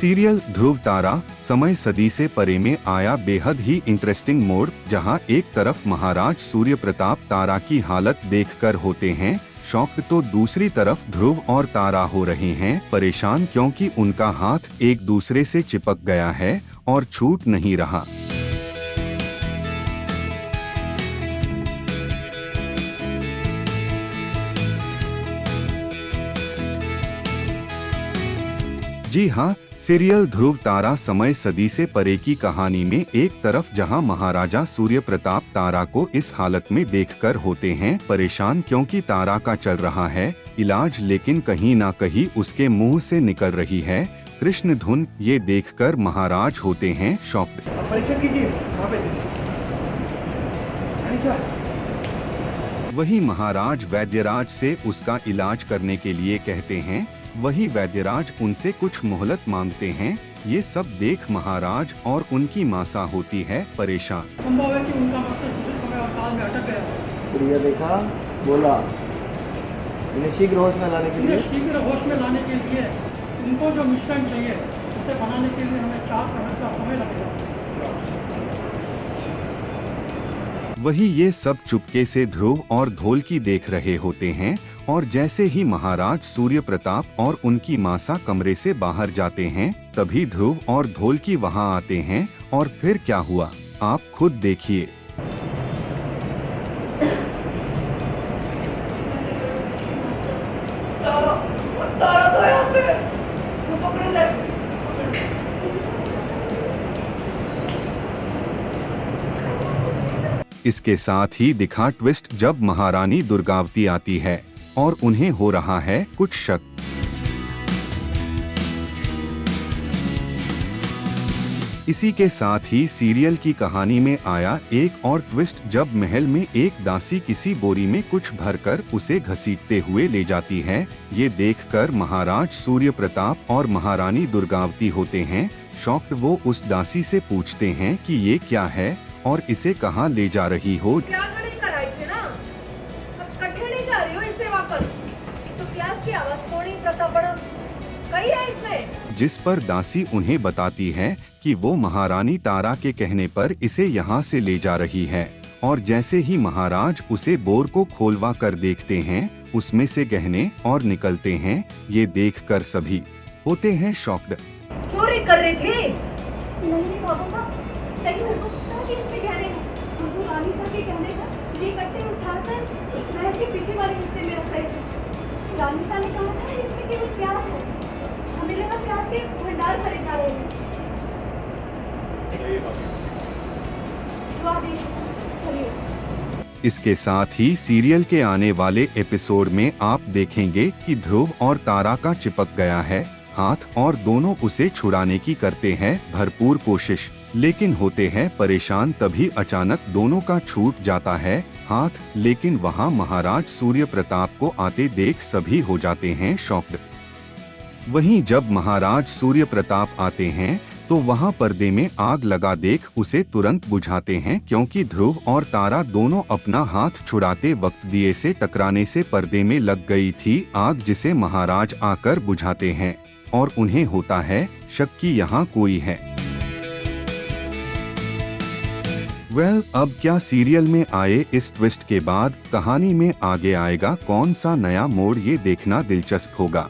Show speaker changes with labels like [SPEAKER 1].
[SPEAKER 1] Serial ध्रुव तारा समय सदी से परे में आया बेहद ही इंटरेस्टिंग मोड़, जहां एक तरफ महाराज सूर्य प्रताप तारा की हालत देखकर होते हैं शॉक्ड, तो दूसरी तरफ ध्रुव और तारा हो रहे हैं परेशान, क्योंकि उनका हाथ एक दूसरे से चिपक गया है और छूट नहीं रहा। जी हाँ, सीरियल ध्रुव तारा समय सदी से परे की कहानी में एक तरफ जहां महाराजा सूर्य प्रताप तारा को इस हालत में देखकर होते हैं परेशान, क्योंकि तारा का चल रहा है इलाज, लेकिन कहीं ना कहीं उसके मुंह से निकल रही है कृष्ण धुन। ये देखकर महाराज होते हैं शॉक्ड। वही महाराज वैद्यराज से उसका इलाज करने के लिए कहते हैं। वही वैद्यराज उनसे कुछ मोहलत मांगते हैं। ये सब देख महाराज और उनकी मासा होती है परेशान।
[SPEAKER 2] संभव है कि उनका मस्तिष्क समय और काल में अटक गया।
[SPEAKER 3] प्रिया देखा, बोला इन्हें शीघ्र होश में लाने के लिए उनको जो मिश्रण चाहिए उसे बनाने के लिए हमें 4 प्रहर का समय लगेगा।
[SPEAKER 1] वही ये सब चुपके से ध्रुव और ढोलकी देख रहे होते हैं, और जैसे ही महाराज सूर्य प्रताप और उनकी मासा कमरे से बाहर जाते हैं, तभी ध्रुव और ढोलकी वहां आते हैं। और फिर क्या हुआ आप खुद देखिए। इसके साथ ही दिखा ट्विस्ट, जब महारानी दुर्गावती आती है और उन्हें हो रहा है कुछ शक। इसी के साथ ही सीरियल की कहानी में आया एक और ट्विस्ट, जब महल में एक दासी किसी बोरी में कुछ भरकर उसे घसीटते हुए ले जाती है। ये देखकर महाराज सूर्य प्रताप और महारानी दुर्गावती होते हैं शॉक्ड। वो उस दासी से पूछते हैं कि ये क्या है और इसे कहाँ ले जा रही हो। जिस पर दासी उन्हें बताती है कि वो महारानी तारा के कहने पर इसे यहाँ से ले जा रही है। और जैसे ही महाराज उसे बोर को खोलवा कर देखते हैं, उसमें से गहने और निकलते हैं। ये देखकर सभी होते हैं शॉक्ड।
[SPEAKER 4] चोरी कर रहे थे? नहीं बाबा साहब, सही मेरे को पता है कि इसमें गहने हैं। हम तो रानी सर के कहने पर ये कट्टे उठाकर महल के पीछे वाले हिस्से में रख रहे थे। रानी सर ने कहा था इसमें केवल प्याज है। हमें लगा प्याज के भंडार भरे जा रहे हैं। जो आदेश हो, चलिए।
[SPEAKER 1] इसके साथ ही सीरियल के आने वाले एपिसोड में आप देखेंगे कि ध्रुव और तारा का चिपक गया है हाथ, और दोनों उसे छुड़ाने की करते हैं भरपूर कोशिश, लेकिन होते हैं परेशान। तभी अचानक दोनों का छूट जाता है हाथ, लेकिन वहां महाराज सूर्य प्रताप को आते देख सभी हो जाते हैं शॉक्ड। वहीं जब महाराज सूर्य प्रताप आते हैं तो वहां पर्दे में आग लगा देख उसे तुरंत बुझाते हैं, क्योंकि ध्रुव और तारा दोनों अपना हाथ छुड़ाते वक्त दिए से टकराने से पर्दे में लग गई थी आग, जिसे महाराज आकर बुझाते हैं और उन्हें होता है शक कि यहाँ कोई है। अब क्या सीरियल में आए इस ट्विस्ट के बाद कहानी में आगे आएगा कौन सा नया मोड़, ये देखना दिलचस्प होगा।